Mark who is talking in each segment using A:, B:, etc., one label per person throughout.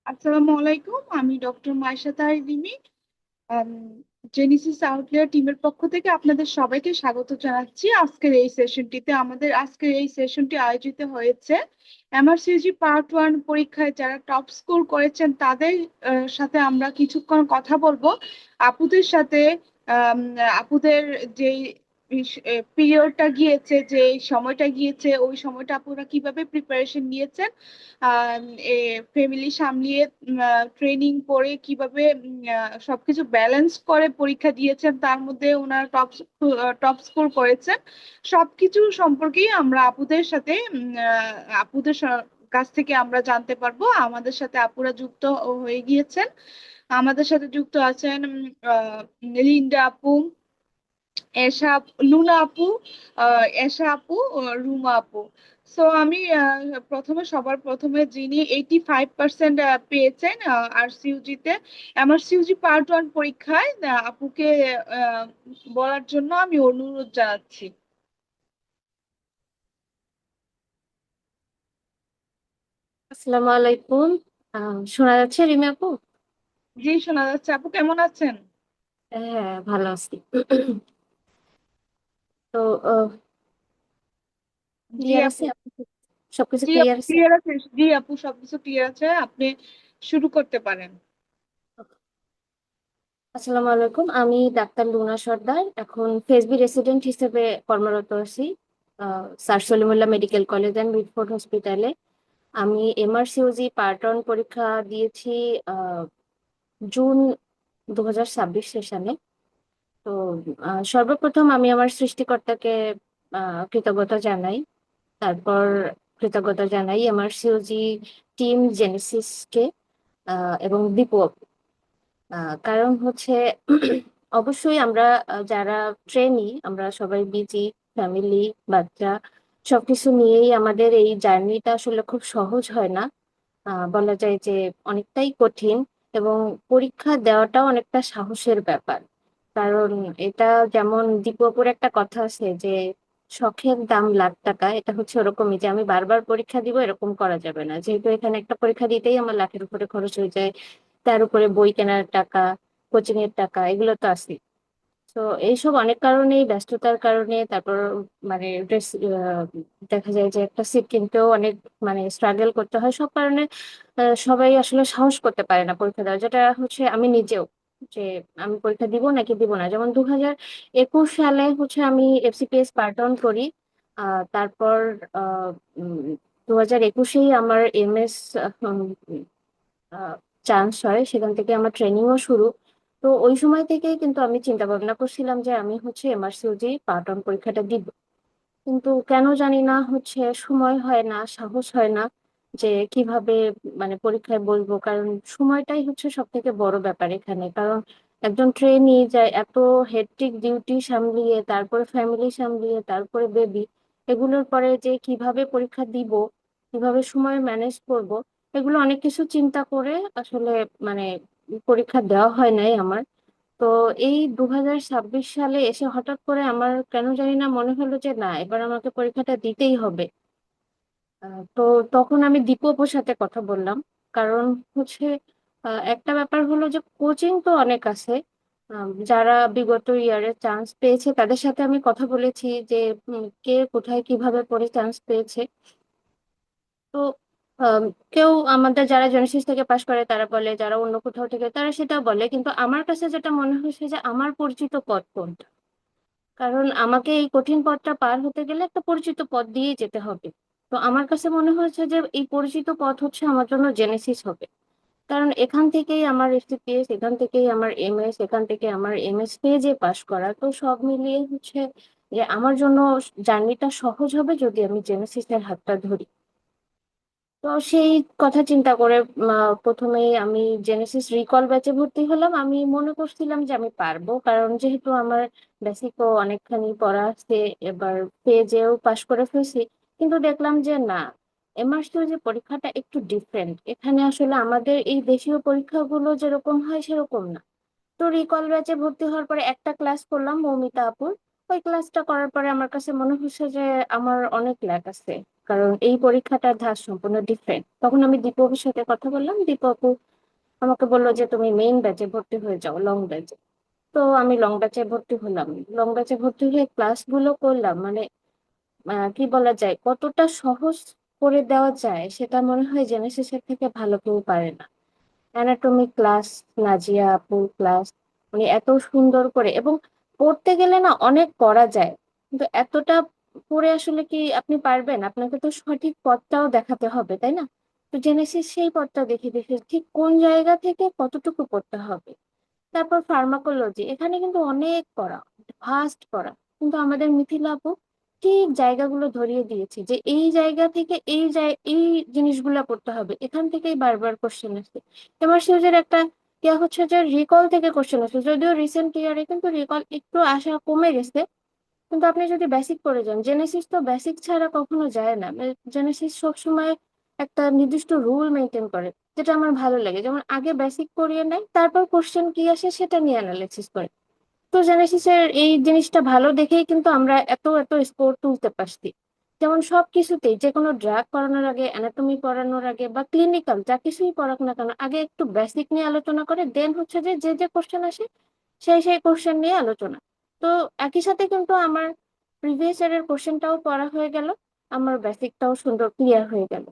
A: আসসালামু আলাইকুম, আমি ডক্টর মাইশা তারিমি। জেনিসিস আউটলেয়ার টিমের পক্ষ থেকে আপনাদের সবাইকে স্বাগত জানাচ্ছি। আজকের এই সেশনটি আয়োজিত হয়েছে এমআরসিজি পার্ট 1 পরীক্ষায় যারা টপ স্কোর করেছেন তাদের সাথে আমরা কিছুক্ষণ কথা বলবো। আপুদের সাথে আম, আপুদের যে পিরিয়ডটা গিয়েছে, যে সময়টা গিয়েছে, ওই সময়টা আপুরা কিভাবে প্রিপারেশন নিয়েছেন, ফ্যামিলি সামলিয়ে ট্রেনিং করে কিভাবে সবকিছু ব্যালেন্স করে পরীক্ষা দিয়েছেন, তার মধ্যে ওনারা টপ স্কোর করেছেন। সবকিছু সম্পর্কেই আমরা আপুদের সাথে কাছ থেকে আমরা জানতে পারবো। আমাদের সাথে আপুরা যুক্ত হয়ে গিয়েছেন। আমাদের সাথে যুক্ত আছেন লিন্ডা আপু, এশা লুনা আপু, এশা আপু, রুমা আপু। সো আমি সবার প্রথমে যিনি 85% পেয়েছেন আর সিইউজিতে, আমার সিইউজি পার্ট 1 পরীক্ষায় আপুকে আহ, বলার জন্য আমি অনুরোধ জানাচ্ছি।
B: আসসালামু আলাইকুম। শোনা যাচ্ছে রিমি আপু?
A: জি, শোনা যাচ্ছে। আপু কেমন আছেন?
B: হ্যাঁ, ভালো আছি। তো
A: জি
B: ক্লিয়ার আছে
A: আপু।
B: আপু? সবকিছু
A: জি আপু
B: ক্লিয়ার আছে?
A: ক্লিয়ার আছে। জি আপু, সবকিছু ক্লিয়ার আছে, আপনি শুরু করতে পারেন।
B: আসসালামু আলাইকুম, আমি ডাক্তার লুনা সর্দার, এখন ফেসবি রেসিডেন্ট হিসেবে কর্মরত আছি sir Salimullah medical college and Mitford হসপিটালে। আমি এমআরসিওজি পার্ট 1 পরীক্ষা দিয়েছি জুন 2026 সেশনে। তো সর্বপ্রথম আমি আমার সৃষ্টিকর্তাকে কৃতজ্ঞতা জানাই। তারপর কৃতজ্ঞতা জানাই আমার সিওজি টিম জেনেসিসকে এবং দীপু আপু। কারণ হচ্ছে অবশ্যই আমরা যারা ট্রেনি আমরা সবাই বিজি, ফ্যামিলি, বাচ্চা সবকিছু নিয়েই আমাদের এই জার্নিটা আসলে খুব সহজ হয় না। বলা যায় যে অনেকটাই কঠিন, এবং পরীক্ষা দেওয়াটাও অনেকটা সাহসের ব্যাপার। কারণ এটা যেমন দীপুর একটা কথা আছে যে শখের দাম লাখ টাকা, এটা হচ্ছে ওরকমই যে আমি বারবার পরীক্ষা দিব এরকম করা যাবে না, যেহেতু এখানে একটা পরীক্ষা দিতেই আমার লাখের উপরে খরচ হয়ে যায়। তার উপরে বই কেনার টাকা, কোচিং এর টাকা, এগুলো তো আছে। তো এইসব অনেক কারণেই, ব্যস্ততার কারণে, তারপর মানে দেখা যায় যে একটা সিট কিনতেও অনেক মানে স্ট্রাগল করতে হয়, সব কারণে সবাই আসলে সাহস করতে পারে না পরীক্ষা দেওয়া, যেটা হচ্ছে আমি নিজেও, যে আমি পরীক্ষা দিব নাকি দিব না। যেমন 2021 সালে হচ্ছে আমি এফসিপিএস পার্ট 1 করি। তারপর 2021-এই আমার এমএস চান্স হয়, সেখান থেকে আমার ট্রেনিংও শুরু। তো ওই সময় থেকেই কিন্তু আমি চিন্তা ভাবনা করছিলাম যে আমি হচ্ছে এমআরসিওজি পার্ট 1 পরীক্ষাটা দিব। কিন্তু কেন জানি না হচ্ছে সময় হয় না, সাহস হয় না যে কিভাবে মানে পরীক্ষায় বলবো। কারণ সময়টাই হচ্ছে সব থেকে বড় ব্যাপার এখানে। কারণ একজন ট্রেনি যায় এত হেক্টিক ডিউটি সামলিয়ে, তারপরে ফ্যামিলি সামলিয়ে, তারপরে বেবি, এগুলোর পরে যে কিভাবে পরীক্ষা দিব, কিভাবে সময় ম্যানেজ করব, এগুলো অনেক কিছু চিন্তা করে আসলে মানে পরীক্ষা দেওয়া হয় নাই আমার। তো এই 2026 সালে এসে হঠাৎ করে আমার কেন জানি না মনে হলো যে না, এবার আমাকে পরীক্ষাটা দিতেই হবে। তো তখন আমি দীপু আপুর সাথে কথা বললাম। কারণ হচ্ছে একটা ব্যাপার হলো যে কোচিং তো অনেক আছে, যারা বিগত ইয়ারে চান্স পেয়েছে তাদের সাথে আমি কথা বলেছি যে কে কোথায় কিভাবে পড়ে চান্স পেয়েছে। তো আম, কেউ আমাদের যারা জেনেসিস থেকে পাশ করে তারা বলে, যারা অন্য কোথাও থেকে তারা সেটা বলে, কিন্তু আমার কাছে যেটা মনে হয়েছে যে আমার পরিচিত পথ কোনটা। কারণ আমাকে এই কঠিন পথটা পার হতে গেলে একটা পরিচিত পথ দিয়েই যেতে হবে। তো আমার কাছে মনে হয়েছে যে এই পরিচিত পথ হচ্ছে আমার জন্য জেনেসিস হবে। কারণ এখান থেকেই আমার এফসিপিএস, এখান থেকেই আমার এমএস, এখান থেকে আমার এমএস পেজে পাশ করা, তো সব মিলিয়ে হচ্ছে যে আমার জন্য জার্নিটা সহজ হবে যদি আমি জেনেসিসের হাতটা ধরি। তো সেই কথা চিন্তা করে প্রথমেই আমি জেনেসিস রিকল ব্যাচে ভর্তি হলাম। আমি মনে করছিলাম যে আমি পারবো, কারণ যেহেতু আমার বেসিকও অনেকখানি পড়া আছে, এবার পেজেও পাশ করে ফেলছি। কিন্তু দেখলাম যে না, এমআরসিও যে পরীক্ষাটা একটু ডিফারেন্ট, এখানে আসলে আমাদের এই দেশীয় পরীক্ষাগুলো যেরকম হয় সেরকম না। তো রিকল ব্যাচে ভর্তি হওয়ার পরে একটা ক্লাস করলাম মৌমিতা আপুর। ওই ক্লাসটা করার পরে আমার কাছে মনে হচ্ছে যে আমার অনেক ল্যাক আছে। কারণ এই পরীক্ষাটার ধাঁচ সম্পূর্ণ ডিফারেন্ট। তখন আমি দীপু আপুর সাথে কথা বললাম, দীপু আপু আমাকে বললো যে তুমি মেইন ব্যাচে ভর্তি হয়ে যাও, লং ব্যাচে। তো আমি লং ব্যাচে ভর্তি হলাম। লং ব্যাচে ভর্তি হয়ে ক্লাসগুলো করলাম, মানে কি বলা যায়, কতটা সহজ করে দেওয়া যায় সেটা মনে হয় জেনেসিসের থেকে ভালো কেউ পারে না। অ্যানাটমি ক্লাস, নাজিয়া আপুর ক্লাস, উনি এত সুন্দর করে, এবং পড়তে গেলে না অনেক করা যায়, কিন্তু এতটা পড়ে আসলে কি আপনি পারবেন? আপনাকে তো সঠিক পথটাও দেখাতে হবে, তাই না? তো জেনেসিস সেই পথটা দেখে দেখে ঠিক কোন জায়গা থেকে কতটুকু পড়তে হবে। তারপর ফার্মাকোলজি, এখানে কিন্তু অনেক পড়া, ভাস্ট পড়া, কিন্তু আমাদের মিথিলা আপু ঠিক জায়গাগুলো ধরিয়ে দিয়েছে যে এই জায়গা থেকে এই জিনিসগুলা পড়তে হবে, এখান থেকেই বারবার কোশ্চেন আসছে। এবার সিরিজের একটা ইয়া হচ্ছে যে রিকল থেকে কোশ্চেন আসছে, যদিও রিসেন্ট ইয়ারে কিন্তু রিকল একটু আসা কমে গেছে। কিন্তু আপনি যদি বেসিক পড়ে যান, জেনেসিস তো বেসিক ছাড়া কখনো যায় না। জেনেসিস সবসময় একটা নির্দিষ্ট রুল মেনটেন করে, যেটা আমার ভালো লাগে। যেমন আগে বেসিক পড়িয়ে নেয়, তারপর কোশ্চেন কি আসে সেটা নিয়ে অ্যানালাইসিস করে। তো জেনেসিসের এই জিনিসটা ভালো দেখেই কিন্তু আমরা এত এত স্কোর তুলতে পারছি। যেমন সবকিছুতেই, যে কোনো ড্রাগ করানোর আগে, অ্যানাটমি পড়ানোর আগে বা ক্লিনিক্যাল যা কিছুই পড়াক না কেন, আগে একটু বেসিক নিয়ে আলোচনা করে দেন হচ্ছে যে যে যে কোশ্চেন আসে সেই সেই কোশ্চেন নিয়ে আলোচনা। তো একই সাথে কিন্তু আমার প্রিভিয়াস ইয়ারের কোশ্চেনটাও পড়া হয়ে গেল, আমার বেসিকটাও সুন্দর ক্লিয়ার হয়ে গেল।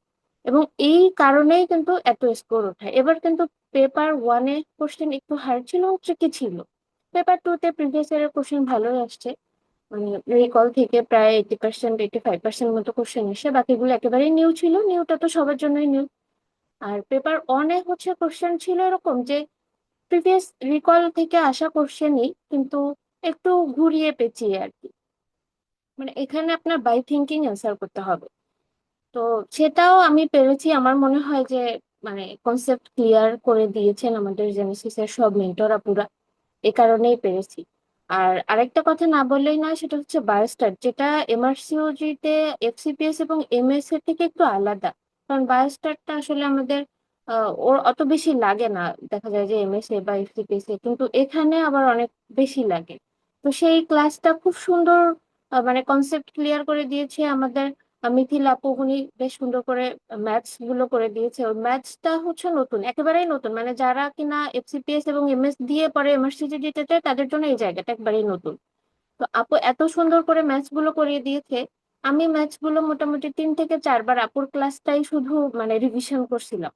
B: এবং এই কারণেই কিন্তু এত স্কোর ওঠায়। এবার কিন্তু পেপার ওয়ানে কোশ্চেন একটু হার্ড ছিল, ট্রিকি ছিল। পেপার টু তে প্রিভিয়াস ইয়ারের কোশ্চেন ভালোই আসছে, মানে রিকল থেকে প্রায় 80%, 85% মতো কোশ্চেন এসে, বাকিগুলো একেবারেই নিউ ছিল। নিউটা তো সবার জন্যই নিউ। আর পেপার অনে হচ্ছে কোশ্চেন ছিল এরকম যে প্রিভিয়াস রিকল থেকে আসা কোশ্চেনই, কিন্তু একটু ঘুরিয়ে পেঁচিয়ে আর কি, মানে এখানে আপনার বাই থিঙ্কিং অ্যান্সার করতে হবে। তো সেটাও আমি পেরেছি। আমার মনে হয় যে মানে কনসেপ্ট ক্লিয়ার করে দিয়েছেন আমাদের জেনেসিসের সব মেন্টর আপুরা, এ কারণেই পেরেছি। আর আরেকটা কথা না বললেই নয়, সেটা হচ্ছে বায়োস্ট্যাট, যেটা এমআরসিওজি তে এফসিপিএস এবং এমএস এর থেকে একটু আলাদা। কারণ বায়োস্ট্যাটটা আসলে আমাদের ওর অত বেশি লাগে না, দেখা যায় যে এমএস এ বা এফসিপিএস এ, কিন্তু এখানে আবার অনেক বেশি লাগে। তো সেই ক্লাসটা খুব সুন্দর, মানে কনসেপ্ট ক্লিয়ার করে দিয়েছে আমাদের মিথিল আপু। উনি বেশ সুন্দর করে ম্যাথস গুলো করে দিয়েছে। ওই ম্যাথসটা হচ্ছে নতুন, একেবারেই নতুন, মানে যারা কিনা এফসিপিএস এবং এমএস দিয়ে পরে এমআরসিজি দিতে চায় তাদের জন্য এই জায়গাটা একবারেই নতুন। তো আপু এত সুন্দর করে ম্যাথস গুলো করিয়ে দিয়েছে, আমি ম্যাথস গুলো মোটামুটি 3 থেকে 4 বার আপুর ক্লাসটাই শুধু মানে রিভিশন করছিলাম।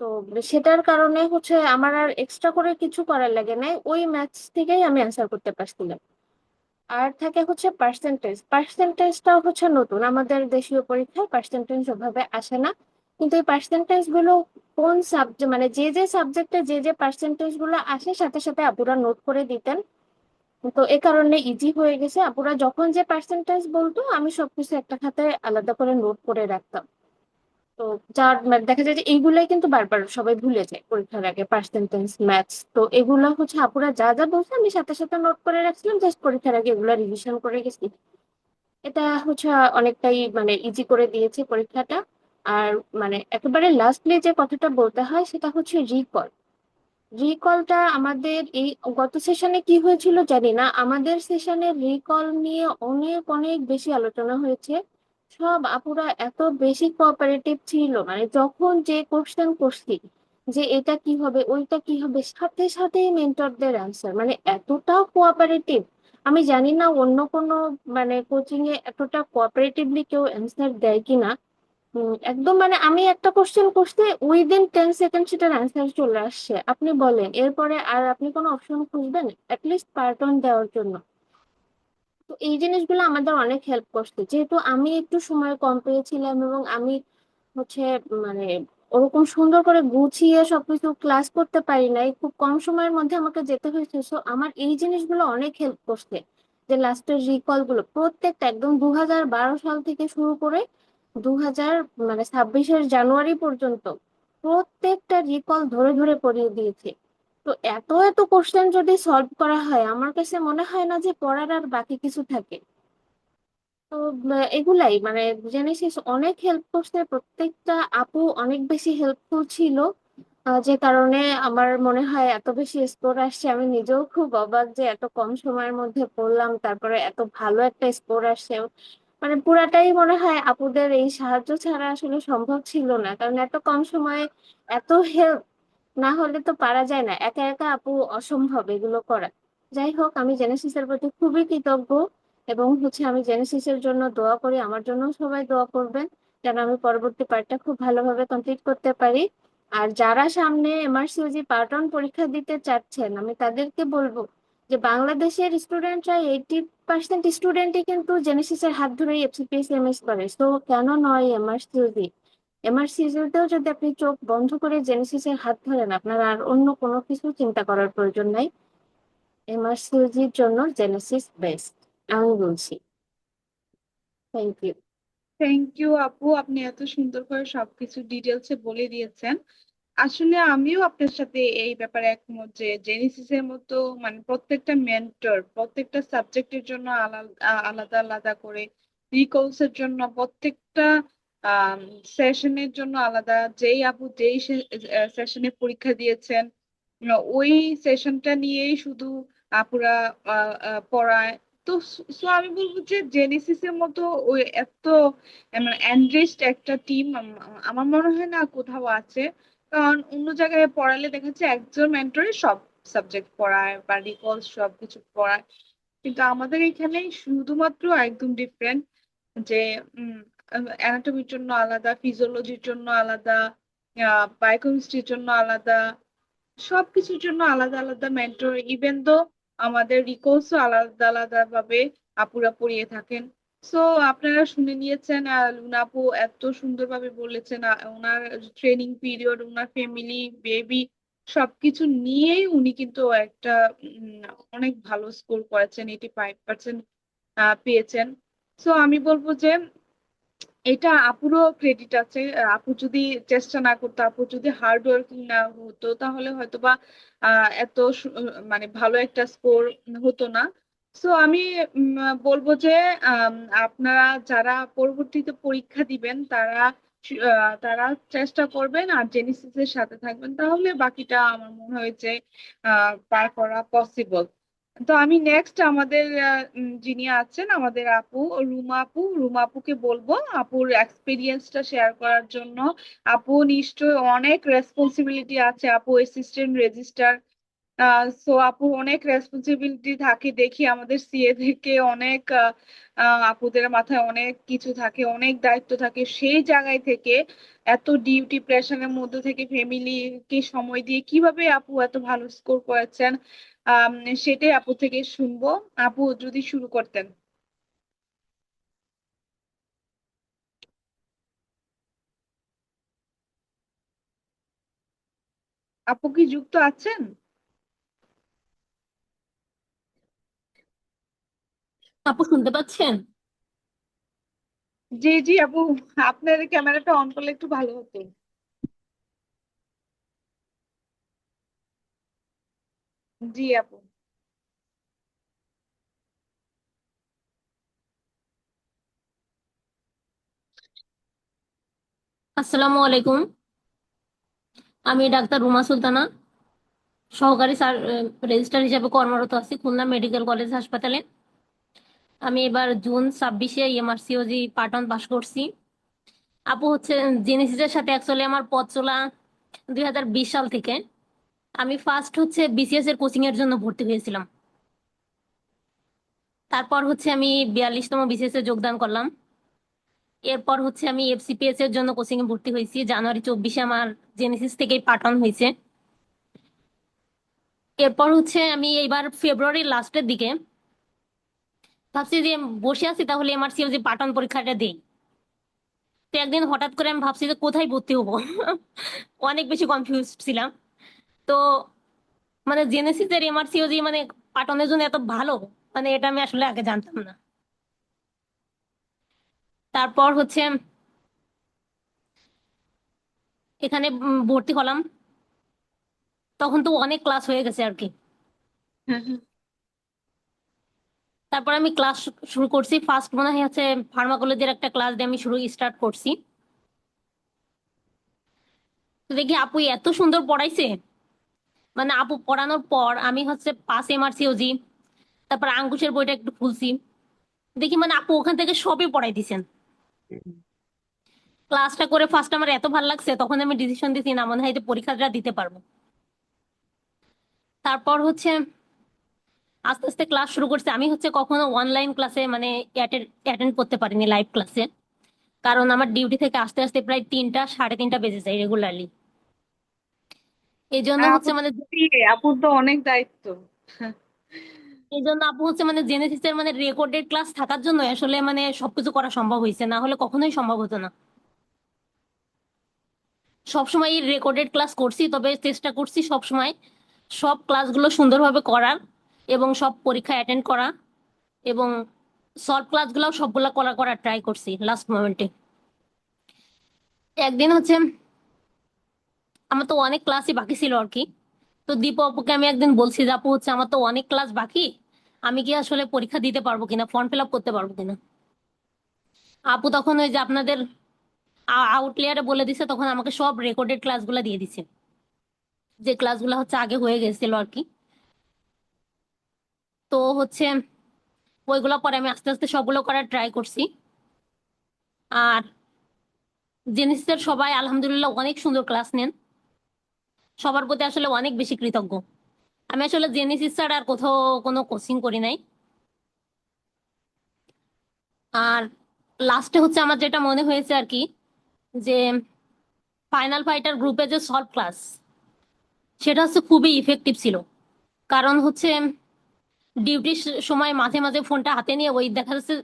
B: তো সেটার কারণে হচ্ছে আমার আর এক্সট্রা করে কিছু করার লাগে নাই, ওই ম্যাথস থেকেই আমি অ্যান্সার করতে পারছিলাম। আর থাকে হচ্ছে পার্সেন্টেজ। পার্সেন্টেজটাও হচ্ছে নতুন, আমাদের দেশীয় পরীক্ষায় পার্সেন্টেজ ওভাবে আসে না। কিন্তু এই পার্সেন্টেজ গুলো কোন সাবজেক্ট, মানে যে যে সাবজেক্টে যে যে পার্সেন্টেজ গুলো আসে সাথে সাথে আপুরা নোট করে দিতেন। তো এ কারণে ইজি হয়ে গেছে, আপুরা যখন যে পার্সেন্টেজ বলতো আমি সবকিছু একটা খাতায় আলাদা করে নোট করে রাখতাম। তো যার মানে দেখা যায় যে এইগুলাই কিন্তু বারবার সবাই ভুলে যায় পরীক্ষার আগে, পার্সেন্টেজ, ম্যাথস। তো এগুলো হচ্ছে আপুরা যা যা বলছে আমি সাথে সাথে নোট করে রাখছিলাম, জাস্ট পরীক্ষার আগে এগুলো রিভিশন করে গেছি। এটা হচ্ছে অনেকটাই মানে ইজি করে দিয়েছে পরীক্ষাটা। আর মানে একেবারে লাস্টলি যে কথাটা বলতে হয় সেটা হচ্ছে রিকল। রিকলটা আমাদের এই গত সেশনে কি হয়েছিল জানি না, আমাদের সেশনে রিকল নিয়ে অনেক অনেক বেশি আলোচনা হয়েছে। সব আপুরা এত বেশি কোঅপারেটিভ ছিল, মানে যখন যে কোশ্চেন করছি যে এটা কি হবে ওইটা কি হবে, সাথে সাথে মেন্টরদের অ্যান্সার, মানে এতটা কোঅপারেটিভ। আমি জানি না অন্য কোনো মানে কোচিং এ এতটা কোঅপারেটিভলি কেউ অ্যান্সার দেয় কিনা। একদম মানে আমি একটা কোশ্চেন করতে উইদিন 10 সেকেন্ড সেটার অ্যান্সার চলে আসছে। আপনি বলেন এরপরে আর আপনি কোনো অপশন খুঁজবেন অ্যাটলিস্ট পার্ট ওয়ান দেওয়ার জন্য? তো এই জিনিসগুলো আমাদের অনেক হেল্প করছে, যেহেতু আমি একটু সময় কম পেয়েছিলাম এবং আমি হচ্ছে মানে ওরকম সুন্দর করে গুছিয়ে সবকিছু ক্লাস করতে পারি নাই, খুব কম সময়ের মধ্যে আমাকে যেতে হয়েছে। সো আমার এই জিনিসগুলো অনেক হেল্প করছে, যে লাস্টের রিকল গুলো প্রত্যেকটা একদম 2012 সাল থেকে শুরু করে 2000 মানে 26-এর জানুয়ারি পর্যন্ত প্রত্যেকটা রিকল ধরে ধরে পড়িয়ে দিয়েছে। তো এত এত কোশ্চেন যদি সলভ করা হয়, আমার কাছে মনে হয় না যে পড়ার আর বাকি কিছু থাকে। তো এগুলাই মানে জেনেসিস অনেক হেল্প করছে, প্রত্যেকটা আপু অনেক বেশি হেল্পফুল ছিল। যে কারণে আমার মনে হয় এত বেশি স্কোর আসছে। আমি নিজেও খুব অবাক যে এত কম সময়ের মধ্যে পড়লাম, তারপরে এত ভালো একটা স্কোর আসছে। মানে পুরাটাই মনে হয় আপুদের এই সাহায্য ছাড়া আসলে সম্ভব ছিল না, কারণ এত কম সময়ে এত হেল্প না হলে তো পারা যায় না, একা একা আপু অসম্ভব এগুলো করা। যাই হোক, আমি জেনেসিসের প্রতি খুবই কৃতজ্ঞ, এবং আমি জেনেসিসের জন্য দোয়া করি, আমার জন্য সবাই দোয়া করবেন যেন আমি পরবর্তী পার্টটা খুব ভালোভাবে কমপ্লিট করতে পারি। আর যারা সামনে এমআরসিওজি পার্ট ওয়ান পরীক্ষা দিতে চাচ্ছেন, আমি তাদেরকে বলবো যে বাংলাদেশের স্টুডেন্টরা 80% স্টুডেন্টই কিন্তু জেনেসিসের হাত ধরেই এফসিপিএস করে, তো কেন নয় এমআরসিওজি? এমআরসিইউতেও যদি আপনি চোখ বন্ধ করে জেনেসিসের হাত ধরেন, আপনার আর অন্য কোনো কিছু চিন্তা করার প্রয়োজন নাই। এমআরসিইউজির জন্য জেনেসিস বেস্ট, আমি বলছি। Thank you.
A: থ্যাংক ইউ আপু, আপনি এত সুন্দর করে সবকিছু ডিটেলসে বলে দিয়েছেন। আসলে আমিও আপনার সাথে এই ব্যাপারে একমত যে জেনেসিসের মতো মানে প্রত্যেকটা মেন্টর প্রত্যেকটা সাবজেক্টের জন্য আলাদা আলাদা আলাদা করে, রিকোর্স এর জন্য প্রত্যেকটা সেশনের জন্য আলাদা, যেই আপু যেই সেশনে পরীক্ষা দিয়েছেন ওই সেশনটা নিয়েই শুধু আপুরা পড়ায়। তো সো আমি বলবো যে জেনেসিসের মতো ওই এত মানে এনরিচড একটা টিম আমার মনে হয় না কোথাও আছে। কারণ অন্য জায়গায় পড়ালে দেখা যাচ্ছে একজন মেন্টরে সব সাবজেক্ট পড়ায় বা রিকলস সবকিছু পড়ায়, কিন্তু আমাদের এখানে শুধুমাত্র একদম ডিফারেন্ট যে অ্যানাটমির জন্য আলাদা, ফিজিওলজির জন্য আলাদা, বায়োকেমিস্ট্রির জন্য আলাদা, সবকিছুর জন্য আলাদা আলাদা মেন্টর। ইভেন দো আমাদের রিকোর্সও আলাদা আলাদা ভাবে আপুরা পড়িয়ে থাকেন। সো আপনারা শুনে নিয়েছেন, লুনা আপু এত সুন্দরভাবে বলেছেন ওনার ট্রেনিং পিরিয়ড, ওনার ফ্যামিলি, বেবি সবকিছু নিয়েই উনি কিন্তু একটা উম, অনেক ভালো স্কোর করেছেন, 85% পেয়েছেন। সো আমি বলবো যে এটা আপুরও ক্রেডিট আছে। আপু যদি চেষ্টা না করতো, আপু যদি হার্ড ওয়ার্কিং না হতো, তাহলে হয়তোবা এত মানে ভালো একটা স্কোর হতো না। সো আমি বলবো যে আম, আপনারা যারা পরবর্তীতে পরীক্ষা দিবেন তারা চেষ্টা করবেন আর জেনেসিসের সাথে থাকবেন, তাহলে বাকিটা আমার মনে হয় যে পার করা পসিবল। তো আমি নেক্সট আমাদের যিনি আছেন আমাদের আপু, রুমা আপুকে বলবো আপুর এক্সপিরিয়েন্সটা শেয়ার করার জন্য। আপু নিশ্চয় অনেক রেসপন্সিবিলিটি আছে, আপু অ্যাসিস্ট্যান্ট রেজিস্ট্রার। সো আপু অনেক রেসপন্সিবিলিটি থাকে দেখি আমাদের সিএ থেকে অনেক আপুদের মাথায় অনেক কিছু থাকে, অনেক দায়িত্ব থাকে, সেই জায়গায় থেকে এত ডিউটি প্রেশারের মধ্যে থেকে ফ্যামিলিকে সময় দিয়ে কিভাবে আপু এত ভালো স্কোর করেছেন, আম, সেটাই আপু থেকে শুনবো। আপু যদি শুরু করতেন। আপু কি যুক্ত আছেন?
C: আপু শুনতে পাচ্ছেন?
A: জি জি আপু, আপনার ক্যামেরাটা অন করলে একটু ভালো হতো। জি আপু।
C: আসসালামু আলাইকুম। আমি ডাক্তার রুমা সুলতানা, সহকারী রেজিস্ট্রার হিসেবে কর্মরত আছি খুলনা মেডিকেল কলেজ হাসপাতালে। আমি এবার জুন 26-এ এমআরসিওজি পার্ট ওয়ান পাশ করছি। আপু জেনেসিসের সাথে অ্যাকচুয়ালি আমার পথ চলা 2020 সাল থেকে। আমি ফার্স্ট বিসিএস এর কোচিং এর জন্য ভর্তি হয়েছিলাম। তারপর আমি 42তম বিসিএস এ যোগদান করলাম। এরপর আমি এফসিপিএস এর জন্য কোচিং এ ভর্তি হয়েছি। জানুয়ারি 24-এ আমার জেনেসিস থেকেই পার্ট ওয়ান হয়েছে। এরপর আমি এইবার ফেব্রুয়ারির লাস্টের দিকে ভাবছি যে বসে আছি, তাহলে এমআরসিও পাঠান পরীক্ষাটা দিই। তো একদিন হঠাৎ করে আমি ভাবছি যে কোথায় ভর্তি হবো। অনেক বেশি কনফিউজ ছিলাম। তো মানে জেনেসিসের এমআরসিও মানে পাঠানোর জন্য এত ভালো, মানে এটা আমি আসলে আগে জানতাম না। তারপর এখানে ভর্তি হলাম। তখন তো অনেক ক্লাস হয়ে গেছে আর কি।
A: হ্যাঁ হ্যাঁ।
C: তারপর আমি ক্লাস শুরু করছি। ফার্স্ট মনে হয় ফার্মাকোলজির একটা ক্লাস দিয়ে আমি শুরু স্টার্ট করছি। তো দেখি আপু এত সুন্দর পড়াইছে, মানে আপু পড়ানোর পর আমি 5 এমআরসিওজি, তারপর আঙ্কুশের বইটা একটু খুলছি। দেখি মানে আপু ওখান থেকে সবই পড়াই দিছেন। ক্লাসটা করে ফার্স্ট আমার এত ভালো লাগছে, তখন আমি ডিসিশন দিছি না মনে হয় যে পরীক্ষাটা দিতে পারবো। তারপর হচ্ছে আস্তে আস্তে ক্লাস শুরু করছে। আমি হচ্ছে কখনো অনলাইন ক্লাসে মানে অ্যাটেন্ড করতে পারিনি, লাইভ ক্লাসে, কারণ আমার ডিউটি থেকে আস্তে আস্তে প্রায় 3টা 3:30 বেজে যায় রেগুলারলি। এই জন্য
A: আপু
C: হচ্ছে মানে
A: আপুর তো অনেক দায়িত্ব।
C: এই জন্য আপু হচ্ছে মানে জেনেসিসের মানে রেকর্ডেড ক্লাস থাকার জন্য আসলে মানে সবকিছু করা সম্ভব হয়েছে, না হলে কখনোই সম্ভব হতো না। সবসময় রেকর্ডেড ক্লাস করছি, তবে চেষ্টা করছি সবসময় সব ক্লাসগুলো সুন্দরভাবে করার এবং সব পরীক্ষা অ্যাটেন্ড করা, এবং সলভ ক্লাসগুলো সবগুলা করার ট্রাই করছি লাস্ট মোমেন্টে। একদিন হচ্ছে আমার তো অনেক ক্লাসই বাকি ছিল আর কি। তো দীপু আপুকে আমি একদিন বলছি যে আপু হচ্ছে আমার তো অনেক ক্লাস বাকি, আমি কি আসলে পরীক্ষা দিতে পারবো কিনা, ফর্ম ফিল আপ করতে পারবো কিনা। আপু তখন ওই যে আপনাদের আউটলেয়ারে বলে দিছে, তখন আমাকে সব রেকর্ডেড ক্লাসগুলো দিয়ে দিছে, যে ক্লাসগুলো হচ্ছে আগে হয়ে গেছিল আর কি। তো হচ্ছে ওইগুলো পরে আমি আস্তে আস্তে সবগুলো করার ট্রাই করছি। আর জেনেসিসের সবাই আলহামদুলিল্লাহ অনেক সুন্দর ক্লাস নেন, সবার প্রতি আসলে অনেক বেশি কৃতজ্ঞ। আমি আসলে জেনেসিস ছাড়া আর কোথাও কোনো কোচিং করি নাই। আর লাস্টে হচ্ছে আমার যেটা মনে হয়েছে আর কি, যে ফাইনাল ফাইটার গ্রুপে যে সলভ ক্লাস, সেটা হচ্ছে খুবই ইফেক্টিভ ছিল। কারণ হচ্ছে ডিউটির সময় মাঝে মাঝে ফোনটা হাতে নিয়ে ওই দেখা যাচ্ছে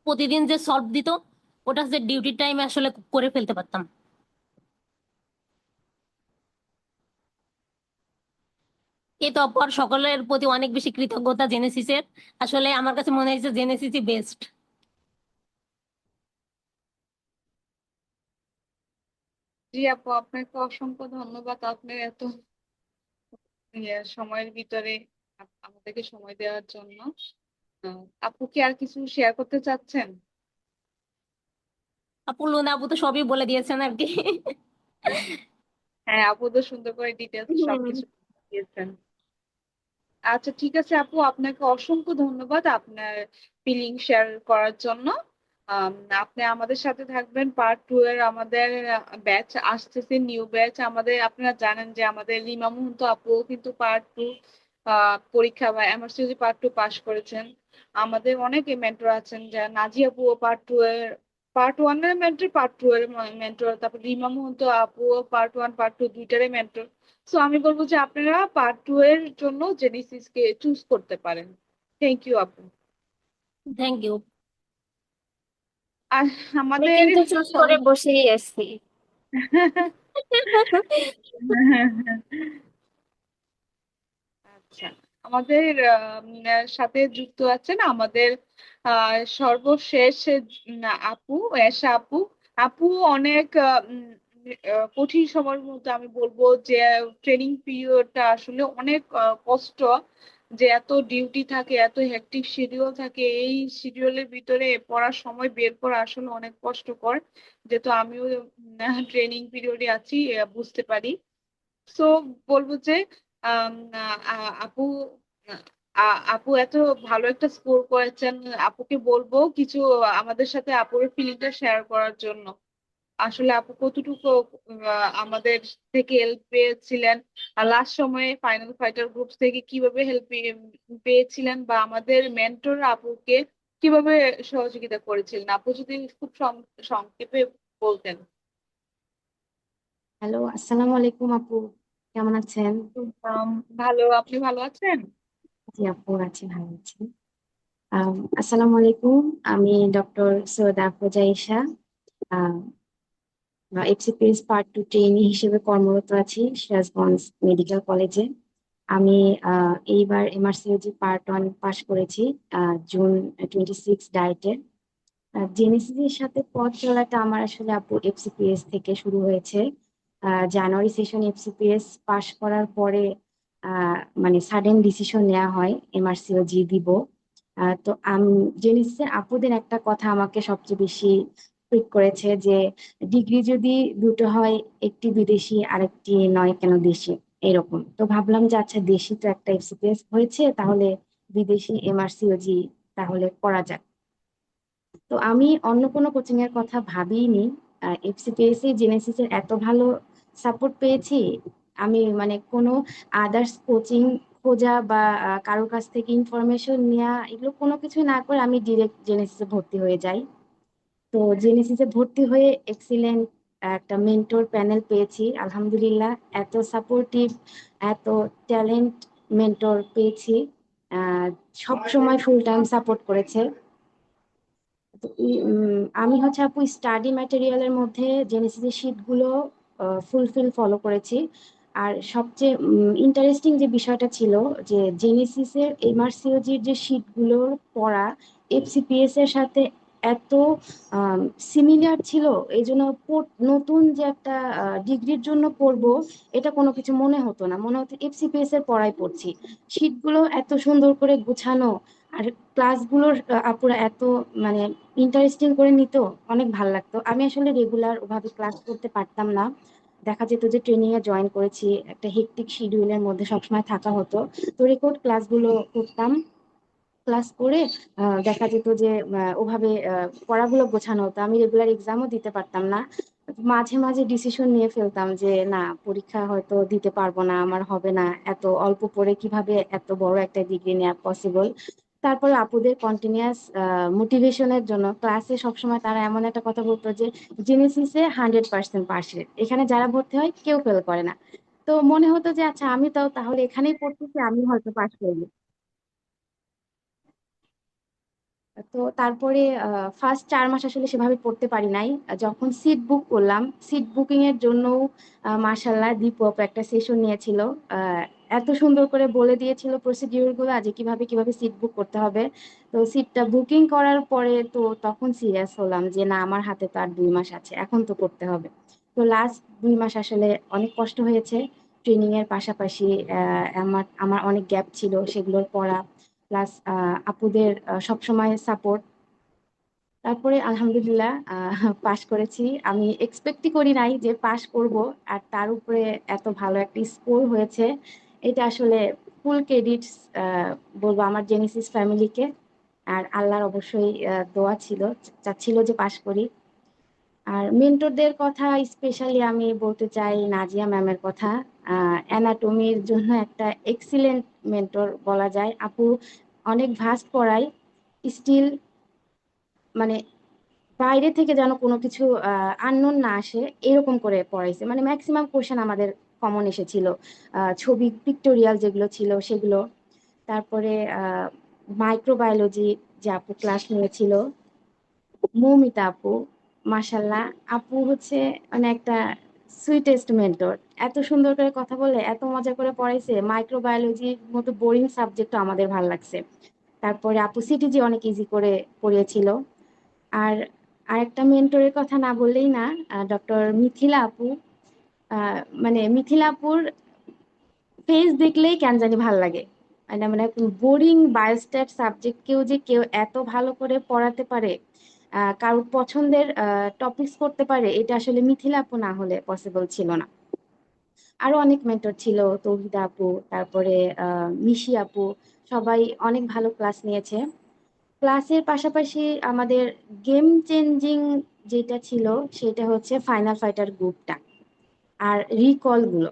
C: প্রতিদিন যে সলভ দিত, ওটা হচ্ছে ডিউটির টাইমে আসলে করে ফেলতে পারতাম। এই তো অপর সকলের প্রতি অনেক বেশি কৃতজ্ঞতা জেনেসিসের। আসলে আমার কাছে মনে হয়েছে জেনেসিসই বেস্ট।
A: জি আপু, আপনাকে অসংখ্য ধন্যবাদ। আপনার এত সময়ের ভিতরে আমাদেরকে সময় দেওয়ার জন্য। আপু কি আর কিছু শেয়ার করতে চাচ্ছেন?
C: আপু লুনা আপু তো সবই বলে দিয়েছেন আর কি।
A: হ্যাঁ, আপু তো সুন্দর করে ডিটেলস
C: হুম।
A: সবকিছু দিয়েছেন। আচ্ছা ঠিক আছে আপু, আপনাকে অসংখ্য ধন্যবাদ আপনার ফিলিং শেয়ার করার জন্য। আম, আপনি আমাদের সাথে থাকবেন। পার্ট 2 এর আমাদের ব্যাচ আসতেছে, নিউ ব্যাচ আমাদের। আপনারা জানেন যে আমাদের রিমা মুহন্ত আপু কিন্তু পার্ট 2 পরীক্ষা বা এমআরসিজি পার্ট 2 পাশ করেছেন। আমাদের অনেকে মেন্টর আছেন, যা নাজি আপু পার্ট 2 এর, পার্ট 1 এর মেন্টর, পার্ট 2 এর মেন্টর। তারপর রিমা মুহন্ত আপু পার্ট 1 পার্ট 2 দুইটারই মেন্টর। সো আমি বলবো যে আপনারা পার্ট 2 এর জন্য জেনেসিস কে চুজ করতে পারেন। থ্যাংক ইউ আপু।
C: Thank you.
A: আর
B: আমি
A: আমাদের
B: কিন্তু চুজ করে বসেই আছি।
A: আচ্ছা, আমাদের সাথে যুক্ত আছেন আমাদের সর্বশেষ আপু, এশা আপু। আপু অনেক কঠিন সময়ের মধ্যে, আমি বলবো যে ট্রেনিং পিরিয়ডটা আসলে অনেক কষ্ট। যে এত ডিউটি থাকে, এত হেক্টিক শিডিউল থাকে, এই শিডিউলের ভিতরে পড়ার সময় বের করা আসলে অনেক কষ্টকর। যেহেতু আমিও ট্রেনিং পিরিয়ডে আছি, বুঝতে পারি। সো বলবো যে আম, আপু, আপু এত ভালো একটা স্কোর করেছেন। আপুকে বলবো কিছু আমাদের সাথে আপুর ফিলিংটা শেয়ার করার জন্য। আসলে আপু কতটুকু আমাদের থেকে হেল্প পেয়েছিলেন, আর লাস্ট সময়ে ফাইনাল ফাইটার গ্রুপ থেকে কিভাবে হেল্প পেয়েছিলেন, বা আমাদের মেন্টর আপুকে কিভাবে সহযোগিতা করেছিলেন, আপু যদি খুব সংক্ষেপে বলতেন।
D: হ্যালো, আসসালামু আলাইকুম আপু, কেমন আছেন?
A: ভালো, আপনি ভালো আছেন?
D: জি আপু, আছি, ভালো আছি। আসসালামু আলাইকুম। আমি doctor Syed Afroza Isha, FCPS part 2 trainee হিসেবে কর্মরত আছি সিরাজগঞ্জ মেডিকেল কলেজে। আমি এইবার এমআরসিওজি পার্ট 1 পাশ করেছি জুন 26 ডায়েটে। জেনেসিসের সাথে পথ চলাটা আমার আসলে আপু এফসিপিএস থেকে শুরু হয়েছে। জানুয়ারি সেশন এফসিপিএস পাশ করার পরে মানে সাডেন ডিসিশন নেওয়া হয় এমআরসিওজি দিব। তো আমি জেনেসিসের আপুদের একটা কথা আমাকে সবচেয়ে বেশি ক্লিক করেছে যে ডিগ্রি যদি দুটো হয়, একটি বিদেশি আরেকটি নয় কেন দেশি, এরকম। তো ভাবলাম যে আচ্ছা, দেশি তো একটা এফসিপিএস হয়েছে, তাহলে বিদেশি এমআরসিওজি তাহলে করা যাক। তো আমি অন্য কোনো কোচিং এর কথা ভাবিনি। এফসিপিএসসি জেনেসিস এর এত ভালো সাপোর্ট পেয়েছি, আমি মানে কোনো আদার্স কোচিং খোঁজা বা কারোর কাছ থেকে ইনফরমেশন নেওয়া এগুলো কোনো কিছু না করে আমি ডিরেক্ট জেনেসিসে ভর্তি হয়ে যাই। তো জেনেসিসে ভর্তি হয়ে এক্সিলেন্ট একটা মেন্টর প্যানেল পেয়েছি আলহামদুলিল্লাহ। এত সাপোর্টিভ, এত ট্যালেন্ট মেন্টর পেয়েছি, আহ সব সময় ফুল টাইম সাপোর্ট করেছে। তো আমি হচ্ছে আপু স্টাডি ম্যাটেরিয়ালের মধ্যে জেনেসিসের শীট গুলো ফুলফিল ফলো করেছি। আর সবচেয়ে ইন্টারেস্টিং যে বিষয়টা ছিল যে জেনেসিসের এমআরসিওজির যে শীট গুলোর পড়া এফসিপিএস এর সাথে এত সিমিলার ছিল, এই জন্য নতুন যে একটা ডিগ্রির জন্য পড়বো এটা কোনো কিছু মনে হতো না, মনে হতো এফসিপিএস এর পড়াই পড়ছি। শীট গুলো এত সুন্দর করে গুছানো, আর ক্লাসগুলোর আপুরা এত মানে ইন্টারেস্টিং করে নিত, অনেক ভালো লাগতো। আমি আসলে রেগুলার ওভাবে ক্লাস করতে পারতাম না, দেখা যেত যে ট্রেনিং এ জয়েন করেছি, একটা হেক্টিক শিডিউলের মধ্যে সবসময় থাকা হতো। তো রেকর্ড ক্লাসগুলো করতাম, ক্লাস করে দেখা যেত যে ওভাবে পড়াগুলো গোছানো হতো, আমি রেগুলার এক্সামও দিতে পারতাম না। মাঝে মাঝে ডিসিশন নিয়ে ফেলতাম যে না, পরীক্ষা হয়তো দিতে পারবো না, আমার হবে না, এত অল্প পড়ে কিভাবে এত বড় একটা ডিগ্রি নেওয়া পসিবল। তারপরে আপুদের কন্টিনিউয়াস মোটিভেশনের জন্য ক্লাসে সবসময় তারা এমন একটা কথা বলতো যে জেনেসিসে 100% পাস, এখানে যারা ভর্তি হয় কেউ ফেল করে না। তো মনে হতো যে আচ্ছা, আমি তো তাহলে এখানেই পড়তেছি, আমি হয়তো পাস করবো। তো তারপরে ফার্স্ট 4 মাস আসলে সেভাবে পড়তে পারি নাই। যখন সিট বুক করলাম, সিট বুকিং এর জন্য মার্শাল্লাহ দীপক একটা সেশন নিয়েছিল। আহ, এত সুন্দর করে বলে দিয়েছিল প্রসিডিউর গুলো, আজ কিভাবে কিভাবে সিট বুক করতে হবে। তো সিটটা বুকিং করার পরে তো তখন সিরিয়াস হলাম যে না, আমার হাতে তো আর 2 মাস আছে, এখন তো করতে হবে। তো লাস্ট 2 মাস আসলে অনেক কষ্ট হয়েছে। ট্রেনিং এর পাশাপাশি আমার আমার অনেক গ্যাপ ছিল, সেগুলোর পড়া প্লাস আপুদের সবসময় সাপোর্ট। তারপরে আলহামদুলিল্লাহ পাশ করেছি। আমি এক্সপেক্টই করি নাই যে পাশ করব, আর তার উপরে এত ভালো একটা স্কোর হয়েছে। এটা আসলে ফুল ক্রেডিটস বলবো আমার জেনেসিস ফ্যামিলিকে। আর আল্লাহর অবশ্যই দোয়া ছিল, চাচ্ছিল যে পাশ করি। আর মেন্টরদের কথা স্পেশালি আমি বলতে চাই নাজিয়া ম্যামের কথা। অ্যানাটমির জন্য একটা এক্সিলেন্ট মেন্টর বলা যায়। আপু অনেক ভাস্ট পড়ায়, স্টিল মানে বাইরে থেকে যেন কোনো কিছু আননোন না আসে এরকম করে পড়াইছে। মানে ম্যাক্সিমাম কোশ্চেন আমাদের কমন এসেছিল, ছবি পিক্টোরিয়াল যেগুলো ছিল সেগুলো। তারপরে মাইক্রোবায়োলজি যে আপু ক্লাস নিয়েছিল, মৌমিতা আপু, মাশাল্লাহ আপু হচ্ছে মানে একটা সুইটেস্ট মেন্টর। এত সুন্দর করে কথা বলে, এত মজা করে পড়াইছে, মাইক্রোবায়োলজির মতো বোরিং সাবজেক্ট আমাদের ভালো লাগছে। তারপরে আপু সিটিজি অনেক ইজি করে পড়িয়েছিল। আর আরেকটা মেন্টরের কথা না বললেই না, ডক্টর মিথিলা আপু। মানে মিথিলা আপুর ফেস দেখলেই কেন জানি ভাল লাগে। মানে বোরিং বায়োস্ট্যাট সাবজেক্ট কেউ যে কেউ এত ভালো করে পড়াতে পারে, কারোর পছন্দের টপিকস করতে পারে, এটা আসলে মিথিলা আপু না হলে পসিবল ছিল না। আরো অনেক মেন্টর ছিল, তৌহিদা আপু, তারপরে মিশি আপু, সবাই অনেক ভালো ক্লাস নিয়েছে। ক্লাসের পাশাপাশি আমাদের গেম চেঞ্জিং যেটা ছিল সেটা হচ্ছে ফাইনাল ফাইটার গ্রুপটা আর রিকল গুলো।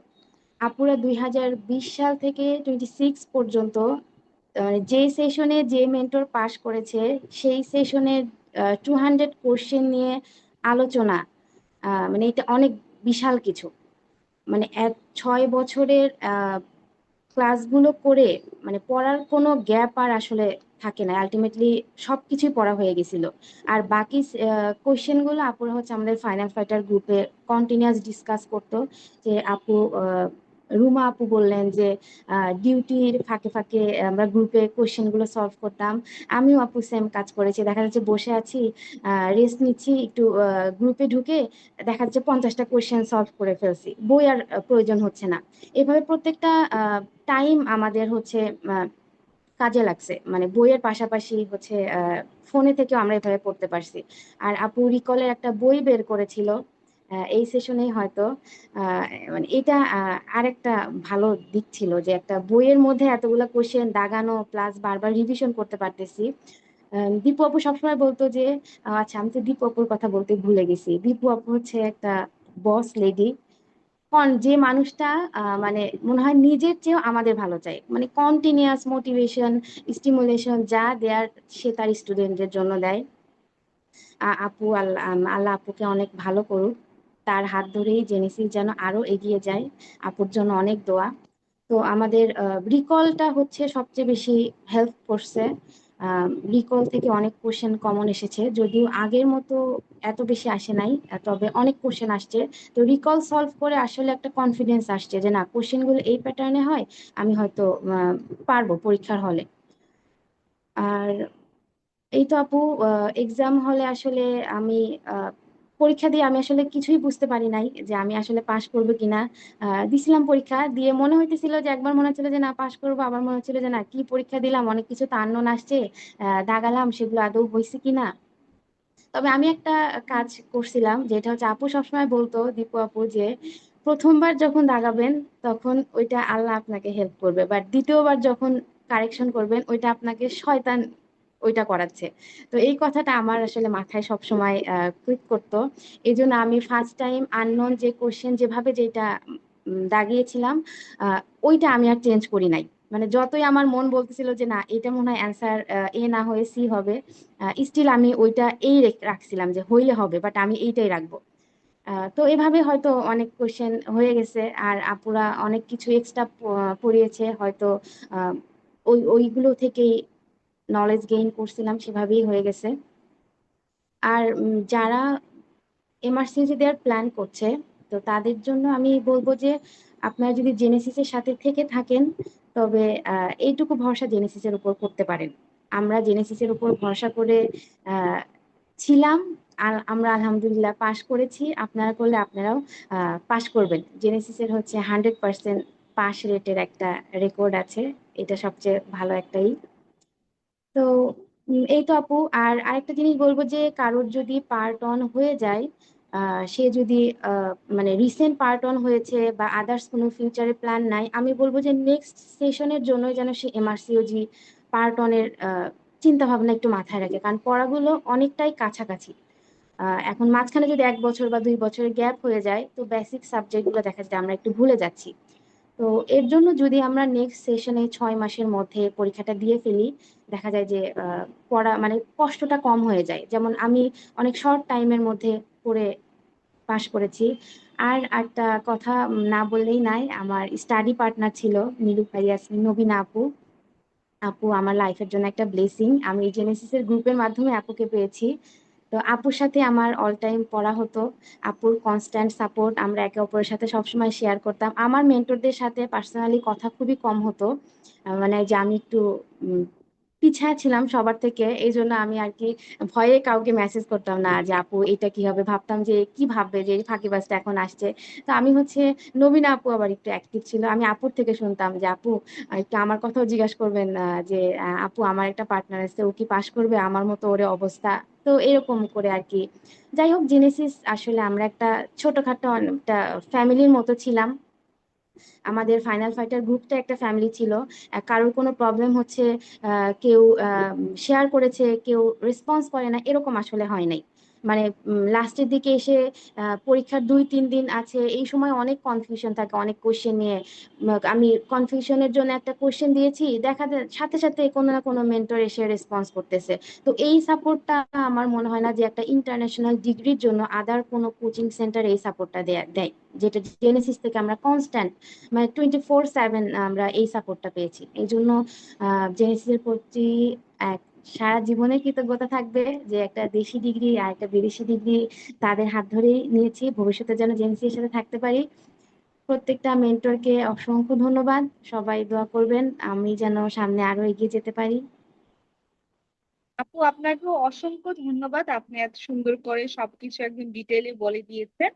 D: আপুরা 2020 সাল থেকে 26 পর্যন্ত যে সেশনে যে মেন্টর পাশ করেছে সেই সেশনের 200 কোশ্চেন নিয়ে আলোচনা, মানে এটা অনেক বিশাল কিছু। মানে 6 বছরের ক্লাসগুলো করে মানে পড়ার কোনো গ্যাপ আর আসলে থাকে না, আলটিমেটলি সবকিছুই পড়া হয়ে গেছিল। আর বাকি কোশ্চেন গুলো আপুরা হচ্ছে আমাদের ফাইনাল ফাইটার গ্রুপে কন্টিনিউয়াস ডিসকাস করতো। যে আপু রুমা আপু বললেন যে ডিউটির ফাঁকে ফাঁকে আমরা গ্রুপে কোশ্চেন গুলো সলভ করতাম। আমিও আপু সেম কাজ করেছি, দেখা যাচ্ছে বসে আছি, রেস্ট নিচ্ছি, একটু গ্রুপে ঢুকে দেখা যাচ্ছে 50টা কোশ্চেন সলভ করে ফেলছি, বই আর প্রয়োজন হচ্ছে না। এভাবে প্রত্যেকটা টাইম আমাদের হচ্ছে আহ, কাজে লাগছে, মানে বইয়ের পাশাপাশি হচ্ছে ফোনে থেকেও আমরা এভাবে পড়তে পারছি। আর আপু রিকলের একটা বই বের করেছিল এই সেশনেই হয়তো। আহ, মানে এটা আরেকটা ভালো দিক ছিল যে একটা বইয়ের মধ্যে এতগুলো কোশ্চেন দাগানো প্লাস বারবার রিভিশন করতে পারতেছি। দীপু আপু সবসময় বলতো যে আচ্ছা আমি তো দীপু আপুর কথা বলতে ভুলে গেছি, দীপু আপু হচ্ছে একটা বস লেডি। যে মানুষটা মানে মনে হয় নিজের চেয়েও আমাদের ভালো চায়, মানে কন্টিনিউয়াস মোটিভেশন, স্টিমুলেশন যা দেয়ার সে তার স্টুডেন্টদের জন্য দেয়। আপু আল্লাহ আল্লাহ আপুকে অনেক ভালো করুক, তার হাত ধরেই জেনেসিস যেন আরো এগিয়ে যায়। আপুর জন্য অনেক দোয়া। তো আমাদের রিকলটা হচ্ছে সবচেয়ে বেশি হেল্প করছে। রিকল থেকে অনেক কোশ্চেন কমন এসেছে, যদিও আগের মতো এত বেশি আসে নাই, তবে অনেক কোশ্চেন আসছে। তো রিকল সলভ করে আসলে একটা কনফিডেন্স আসছে যে না, কোশ্চেনগুলো এই প্যাটার্নে হয়, আমি হয়তো পারবো পরীক্ষার হলে। আর এই তো আপু, এক্সাম হলে আসলে আমি আহ, পরীক্ষা দিয়ে আমি আসলে কিছুই বুঝতে পারি নাই যে আমি আসলে পাশ করবো কিনা। দিছিলাম পরীক্ষা দিয়ে, মনে হইতেছিল যে একবার মনে হচ্ছিল যে না পাশ করবো, আবার মনে হচ্ছিল যে না কি পরীক্ষা দিলাম, অনেক কিছু তো আননোন আসছে, দাগালাম সেগুলো আদৌ হয়েছে কিনা। তবে আমি একটা কাজ করছিলাম, যেটা হচ্ছে আপু সবসময় বলতো, দীপু আপু, যে প্রথমবার যখন দাগাবেন তখন ওইটা আল্লাহ আপনাকে হেল্প করবে, বাট দ্বিতীয়বার যখন কারেকশন করবেন ওইটা আপনাকে শয়তান ওইটা করাচ্ছে। তো এই কথাটা আমার আসলে মাথায় সবসময় ক্লিক করতো। এই জন্য আমি ফার্স্ট টাইম আননোন যে কোশ্চেন যেভাবে যেটা দাগিয়েছিলাম, আহ, ওইটা আমি আর চেঞ্জ করি নাই। মানে যতই আমার মন বলতেছিল যে না এটা মনে হয় অ্যান্সার এ না হয়ে সি হবে, স্টিল আমি ওইটা এই রাখছিলাম যে হইলে হবে, বাট আমি এইটাই রাখবো। তো এভাবে হয়তো অনেক কোশ্চেন হয়ে গেছে, আর আপুরা অনেক কিছু এক্সট্রা পড়িয়েছে হয়তো, আহ, ওইগুলো থেকেই নলেজ গেইন করছিলাম, সেভাবেই হয়ে গেছে। আর যারা এমআরসিইউটি দেওয়ার প্ল্যান করছে, তো তাদের জন্য আমি বলবো যে আপনারা যদি জেনেসিসের সাথে থেকে থাকেন, তবে এইটুকু ভরসা জেনেসিসের উপর করতে পারেন। আমরা জেনেসিসের উপর ভরসা করে আহ, ছিলাম, আর আমরা আলহামদুলিল্লাহ পাশ করেছি। আপনারা করলে আপনারাও পাশ করবেন। জেনেসিসের হচ্ছে 100% পাস রেটের একটা রেকর্ড আছে, এটা সবচেয়ে ভালো একটাই। তো এই তো আপু, আর আরেকটা জিনিস বলবো যে কারোর যদি পার্ট অন হয়ে যায়, সে যদি মানে রিসেন্ট পার্ট অন হয়েছে বা আদার্স কোনো ফিউচারে প্ল্যান নাই, আমি বলবো যে নেক্সট সেশনের জন্য যেন সে এমআরসিওজি পার্ট অনের চিন্তা ভাবনা একটু মাথায় রাখে, কারণ পড়াগুলো অনেকটাই কাছাকাছি। এখন মাঝখানে যদি 1 বছর বা 2 বছরের গ্যাপ হয়ে যায়, তো বেসিক সাবজেক্ট গুলো দেখা যায় আমরা একটু ভুলে যাচ্ছি। তো এর জন্য যদি আমরা নেক্সট সেশনে 6 মাসের মধ্যে পরীক্ষাটা দিয়ে ফেলি, দেখা যায় যে পড়া মানে কষ্টটা কম হয়ে যায়। যেমন আমি অনেক শর্ট টাইমের মধ্যে পড়ে পাশ করেছি। আর একটা কথা না বললেই নাই, আমার স্টাডি পার্টনার ছিল নীলুফার ইয়াসমিন নবীনা আপু। আপু আমার লাইফের জন্য একটা ব্লেসিং, আমি এই জেনেসিসের গ্রুপের মাধ্যমে আপুকে পেয়েছি। তো আপুর সাথে আমার অল টাইম পড়া হতো। আপুর কনস্ট্যান্ট সাপোর্ট আমরা একে অপরের সাথে সবসময় শেয়ার করতাম। আমার মেন্টরদের সাথে পার্সোনালি কথা খুবই কম হতো, মানে যে আমি একটু পিছায় ছিলাম সবার থেকে, এই জন্য আমি আর কি ভয়ে কাউকে মেসেজ করতাম না যে আপু এটা কি হবে, ভাবতাম যে কি ভাববে যে এই ফাঁকিবাজটা এখন আসছে। তো আমি হচ্ছে, নবীনা আপু আবার একটু অ্যাক্টিভ ছিল, আমি আপুর থেকে শুনতাম যে আপু একটু আমার কথাও জিজ্ঞাসা করবেন, যে আপু আমার একটা পার্টনার আছে, ও কি পাশ করবে আমার মতো, ওরে অবস্থা। তো এরকম করে আর কি। যাই হোক, জেনেসিস আসলে আমরা একটা ছোটখাটো একটা ফ্যামিলির মতো ছিলাম। আমাদের ফাইনাল ফাইটার গ্রুপটা একটা ফ্যামিলি ছিল। কারোর কোনো প্রবলেম হচ্ছে, কেউ শেয়ার করেছে, কেউ রেসপন্স করে না, এরকম আসলে হয় নাই। মানে লাস্টের দিকে এসে পরীক্ষার 2-3 দিন আছে, এই সময় অনেক কনফিউশন থাকে অনেক কোশ্চেন নিয়ে। আমি কনফিউশনের জন্য একটা কোশ্চেন দিয়েছি, দেখা যায় সাথে সাথে কোনো না কোনো মেন্টর এসে রেসপন্স করতেছে। তো এই সাপোর্টটা আমার মনে হয় না যে একটা ইন্টারন্যাশনাল ডিগ্রির জন্য আদার কোনো কোচিং সেন্টার এই সাপোর্টটা দেয়, যেটা জেনেসিস থেকে আমরা কনস্ট্যান্ট মানে 24/7 আমরা এই সাপোর্টটা পেয়েছি। এই জন্য জেনেসিসের প্রতি এক সারা জীবনের কৃতজ্ঞতা থাকবে, যে একটা দেশি ডিগ্রি আর একটা বিদেশি ডিগ্রি তাদের হাত ধরেই নিয়েছি, ভবিষ্যতে যেন জেনেসিসের সাথে থাকতে পারি। প্রত্যেকটা মেন্টরকে অসংখ্য ধন্যবাদ। সবাই দোয়া করবেন আমি যেন সামনে আরো এগিয়ে যেতে পারি।
A: আপু আপনাকেও অসংখ্য ধন্যবাদ, আপনি এত সুন্দর করে সবকিছু একদম ডিটেইলে বলে দিয়েছেন।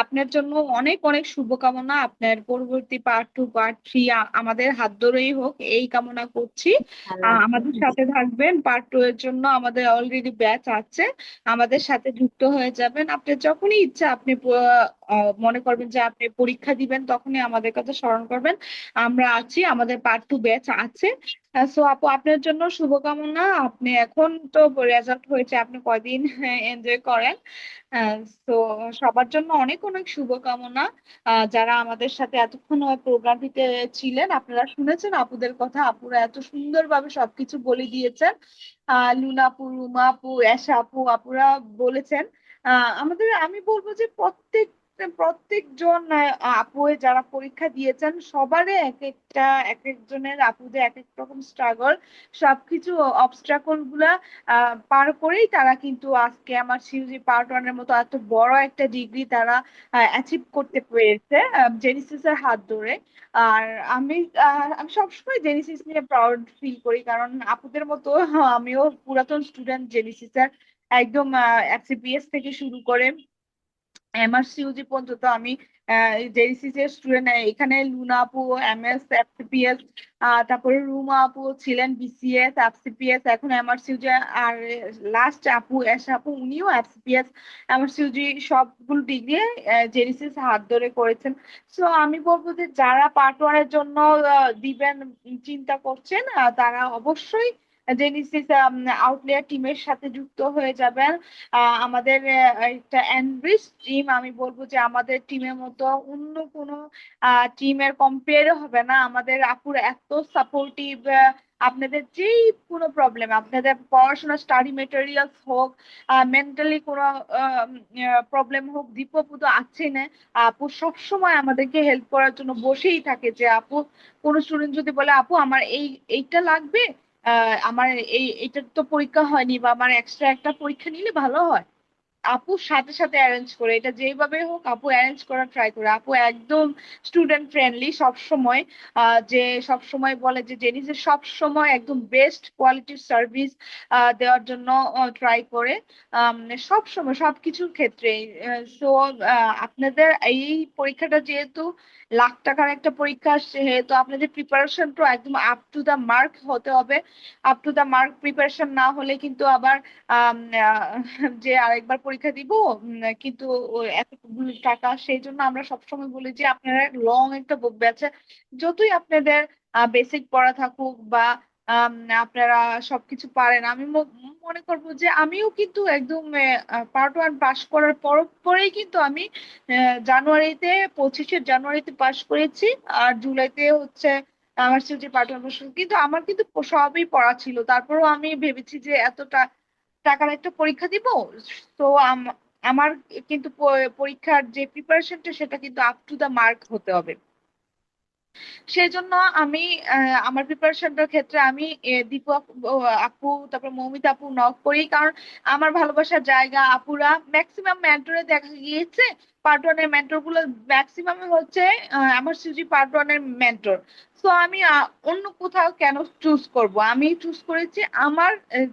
A: আপনার জন্য অনেক অনেক শুভকামনা, আপনার পরবর্তী পার্ট 2 পার্ট 3 আমাদের হাত ধরেই হোক এই কামনা করছি।
D: আল্লাহ
A: আমাদের
D: হাফেজ।
A: সাথে থাকবেন, পার্ট 2 এর জন্য আমাদের অলরেডি ব্যাচ আছে, আমাদের সাথে যুক্ত হয়ে যাবেন। আপনার যখনই ইচ্ছা আপনি মনে করবেন যে আপনি পরীক্ষা দিবেন, তখনই আমাদের কথা স্মরণ করবেন, আমরা আছি, আমাদের পার্ট 2 ব্যাচ আছে। সো আপু আপনার জন্য শুভকামনা। আপনি এখন তো রেজাল্ট হয়েছে, আপনি কয়দিন এনজয় করেন। তো সবার জন্য অনেক অনেক শুভকামনা। যারা আমাদের সাথে এতক্ষণ প্রোগ্রামটিতে ছিলেন, আপনারা শুনেছেন আপুদের কথা, আপুরা এত সুন্দরভাবে সবকিছু বলে দিয়েছেন। লুনা আপু, রুমা আপু, এশা আপু, আপুরা বলেছেন। আমি বলবো যে প্রত্যেকজন আপু যারা পরীক্ষা দিয়েছেন সবারই এক একজনের আপুদের এক এক রকম স্ট্রাগল, সবকিছু অবস্ট্রাকল গুলা পার করেই তারা কিন্তু আজকে আমার সিউজি পার্ট ওয়ানের মতো এত বড় একটা ডিগ্রি তারা অ্যাচিভ করতে পেরেছে জেনিসিসের হাত ধরে। আর আমি আমি সবসময় জেনিসিস নিয়ে প্রাউড ফিল করি, কারণ আপুদের মতো আমিও পুরাতন স্টুডেন্ট জেনিসিসের। একদম এফসিপিএস থেকে শুরু করে এমআরসিইউজি পর্যন্ত আমি জেএসসিসি এর স্টুডেন্ট। এখানে লুনা আপু এমএস এফসিপিএস, তারপরে রুমা আপু ছিলেন বিসিএস এফসিপিএস, এখন এমআরসিইউজি। আর লাস্ট আপু এস আপু, উনিও এফসিপিএস এমআরসিইউজি সবগুলো ডিগ্রি জেএসসিস হাত ধরে করেছেন। সো আমি বলবো যে যারা পার্ট ওয়ানের জন্য দিবেন চিন্তা করছেন, তারা অবশ্যই জেনেসিস আউটলেয়ার টিমের সাথে যুক্ত হয়ে যাবেন। আমাদের একটা এনরিচ টিম, আমি বলবো যে আমাদের টিমের মতো অন্য কোনো টিমের কম্পেয়ার হবে না। আমাদের আপুর এত সাপোর্টিভ। আপনাদের যেই কোনো প্রবলেম, আপনাদের পড়াশোনা স্টাডি মেটেরিয়ালস হোক, মেন্টালি কোনো প্রবলেম হোক, দীপু আপু তো আছেই না। আপু সবসময় আমাদেরকে হেল্প করার জন্য বসেই থাকে। যে আপু, কোনো স্টুডেন্ট যদি বলে আপু আমার এইটা লাগবে, আমার এইটার তো পরীক্ষা হয়নি, বা আমার এক্সট্রা একটা পরীক্ষা নিলে ভালো হয়, আপু সাথে সাথে অ্যারেঞ্জ করে, এটা যেভাবে হোক আপু অ্যারেঞ্জ করার ট্রাই করে। আপু একদম স্টুডেন্ট ফ্রেন্ডলি সব সময়। যে সব সময় বলে যে জেনিসের সব সময় একদম বেস্ট কোয়ালিটির সার্ভিস দেওয়ার জন্য ট্রাই করে সব সময় সবকিছুর ক্ষেত্রে। সো আপনাদের এই পরীক্ষাটা যেহেতু লাখ টাকার একটা পরীক্ষা, সেহেতু আপনাদের প্রিপারেশনটা একদম আপ টু দা মার্ক হতে হবে। Up to the mark preparation না হলে কিন্তু আবার আম, আহ, যে আরেকবার পরীক্ষা দিব, কিন্তু এতগুলো টাকা, সেই জন্য আমরা সবসময় বলি যে আপনারা লং একটা ব্যাচে যতই আপনাদের বেসিক পড়া থাকুক বা আম, আপনারা সবকিছু পারেন, আমি মনে করবো যে আমিও কিন্তু একদম পার্ট ওয়ান পাশ করার পরেই কিন্তু আমি জানুয়ারিতে 25শে জানুয়ারিতে পাশ করেছি। আর জুলাইতে হচ্ছে আমার সিউটি পার্ট ওয়ান, কিন্তু আমার কিন্তু সবই পড়া ছিল, তারপরেও আমি ভেবেছি যে এতটা টাকার একটা পরীক্ষা দিব। তো আমার কিন্তু পরীক্ষার যে প্রিপারেশনটা সেটা কিন্তু আপ টু দা মার্ক হতে হবে। সেই জন্য আমি আমার প্রিপারেশনটার ক্ষেত্রে আমি দীপু আপু, তারপর মৌমিতা আপু নক করি, কারণ আমার ভালোবাসার জায়গা আপুরা। ম্যাক্সিমাম মেন্টরে দেখা গিয়েছে পার্ট ওয়ানের মেন্টর গুলো ম্যাক্সিমাম হচ্ছে আমার সিজি পার্ট ওয়ানের মেন্টর। তো আমি অন্য কোথাও কেন চুজ করব? আমি চুজ করেছি আমার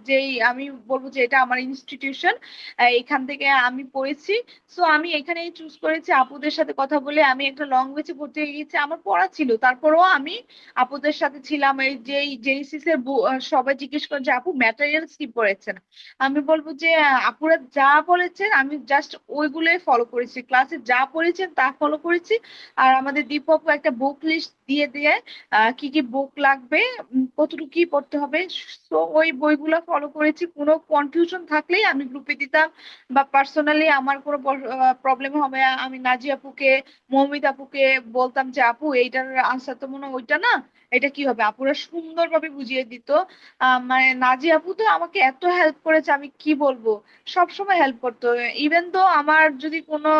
A: যেই, আমি বলবো যে এটা আমার ইনস্টিটিউশন, এখান থেকে আমি পড়েছি। সো আমি এখানেই চুজ করেছি। আপুদের সাথে কথা বলে আমি একটা লং বেচে পড়তে গিয়েছি, আমার পড়া ছিল, তারপরেও আমি আপুদের সাথে ছিলাম। এই যে জেনেসিস এর সবাই জিজ্ঞেস করে যে আপু ম্যাটেরিয়ালস কি পড়েছেন, আমি বলবো যে আপুরা যা বলেছেন আমি জাস্ট ওইগুলোই ফলো করেছি, ক্লাসে যা পড়েছেন তা ফলো করেছি। আর আমাদের দীপ আপু একটা বুক লিস্ট দিয়ে দিয়ে কি কি বুক লাগবে, কতটুকু কি পড়তে হবে, তো ওই বইগুলো ফলো করেছি। কোনো কনফিউশন থাকলেই আমি গ্রুপে দিতাম, বা পার্সোনালি আমার কোনো প্রবলেম হবে আমি নাজি আপুকে, মৌমিত আপুকে বলতাম যে আপু এইটার আনসার তো মনে হয় ওইটা না, এটা কি হবে, আপুরা সুন্দরভাবে বুঝিয়ে দিত। মানে নাজি আপু তো আমাকে এত হেল্প করেছে, আমি কি বলবো, সব সময় হেল্প করতো। ইভেন তো আমার যদি কোনো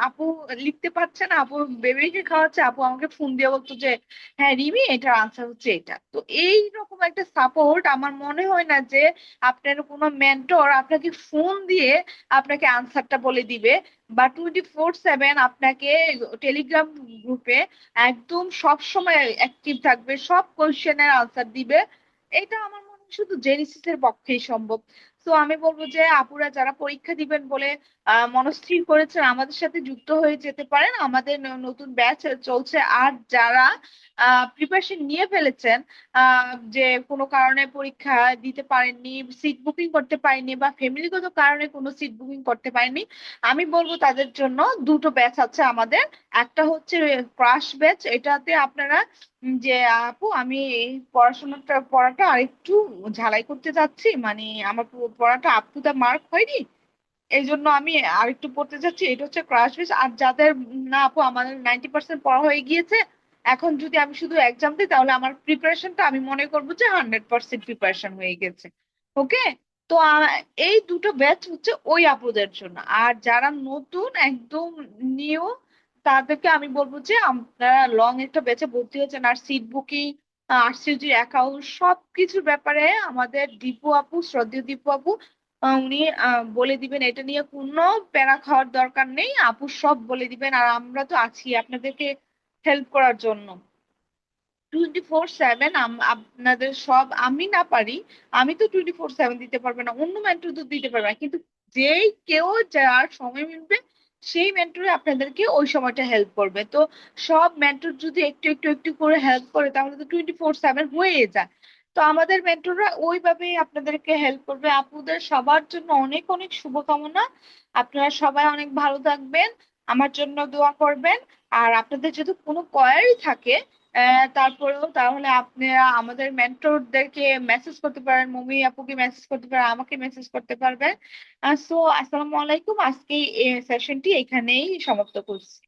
A: আপু লিখতে পারছে না, আপু বেবিকে খাওয়াচ্ছে, আপু আমাকে ফোন দিয়ে বলতো যে হ্যাঁ রিমি এটার আনসার হচ্ছে এটা। তো এই রকম একটা সাপোর্ট আমার মনে হয় না যে আপনার কোনো মেন্টর আপনাকে ফোন দিয়ে আপনাকে আনসারটা বলে দিবে, বা 24/7 আপনাকে টেলিগ্রাম গ্রুপে একদম সব সময় অ্যাক্টিভ থাকবে, সব কোশ্চেনের আনসার দিবে। এটা আমার মনে হয় শুধু জেনেসিসের পক্ষেই সম্ভব। তো আমি বলবো যে আপুরা যারা পরীক্ষা দিবেন বলে মনস্থির করেছেন আমাদের সাথে যুক্ত হয়ে যেতে পারেন। আমাদের নতুন ব্যাচ চলছে। আর যারা প্রিপারেশন নিয়ে ফেলেছেন, যে কোনো কারণে পরীক্ষা দিতে পারেননি, সিট বুকিং করতে পারেননি, বা ফ্যামিলিগত কারণে কোনো সিট বুকিং করতে পারেননি, আমি বলবো তাদের জন্য দুটো ব্যাচ আছে আমাদের। একটা হচ্ছে ক্রাশ ব্যাচ, এটাতে আপনারা যে আপু আমি এই পড়াটা আরেকটু ঝালাই করতে চাচ্ছি, মানে আমার পড়াটা আপ টু দা মার্ক হয়নি, এই জন্য আমি আরেকটু পড়তে চাচ্ছি, এটা হচ্ছে ক্রাশ বেস। আর যাদের না আপু আমাদের 90% পড়া হয়ে গিয়েছে, এখন যদি আমি শুধু এক্সাম দিই তাহলে আমার প্রিপারেশনটা আমি মনে করবো যে 100% প্রিপারেশন হয়ে গেছে। ওকে, তো এই দুটো ব্যাচ হচ্ছে ওই আপুদের জন্য। আর যারা নতুন একদম নিউ, তাদেরকে আমি বলবো যে আপনারা লং একটা ব্যাচে ভর্তি হয়েছেন। আর সিট বুকিং, আরসিজি অ্যাকাউন্ট, সবকিছুর ব্যাপারে আমাদের দীপু আপু, শ্রদ্ধেয় দীপু আপু উনি বলে দিবেন। এটা নিয়ে কোনো প্যারা খাওয়ার দরকার নেই, আপু সব বলে দিবেন। আর আমরা তো আছি আপনাদেরকে হেল্প করার জন্য 24/7। আপনাদের সব আমি না পারি, আমি তো 24/7 দিতে পারবো না, অন্য মেন্টর তো দিতে পারবে না, কিন্তু যেই কেউ যার সময় মিলবে সেই মেন্টরে আপনাদেরকে ওই সময়টা হেল্প করবে। তো সব মেন্টর যদি একটু একটু একটু করে হেল্প করে তাহলে তো 24/7 হয়ে যায়। তো আমাদের মেন্টররা ওইভাবেই আপনাদেরকে হেল্প করবে। আপুদের সবার জন্য অনেক অনেক শুভকামনা। আপনারা সবাই অনেক ভালো থাকবেন, আমার জন্য দোয়া করবেন। আর আপনাদের যদি কোনো কোয়ারি থাকে তারপরেও, তাহলে আপনারা আমাদের মেন্টরদেরকে মেসেজ করতে পারেন, মমি আপুকে মেসেজ করতে পারেন, আমাকে মেসেজ করতে পারবেন। সো আসসালামু আলাইকুম, আজকে এই সেশনটি এখানেই সমাপ্ত করছি।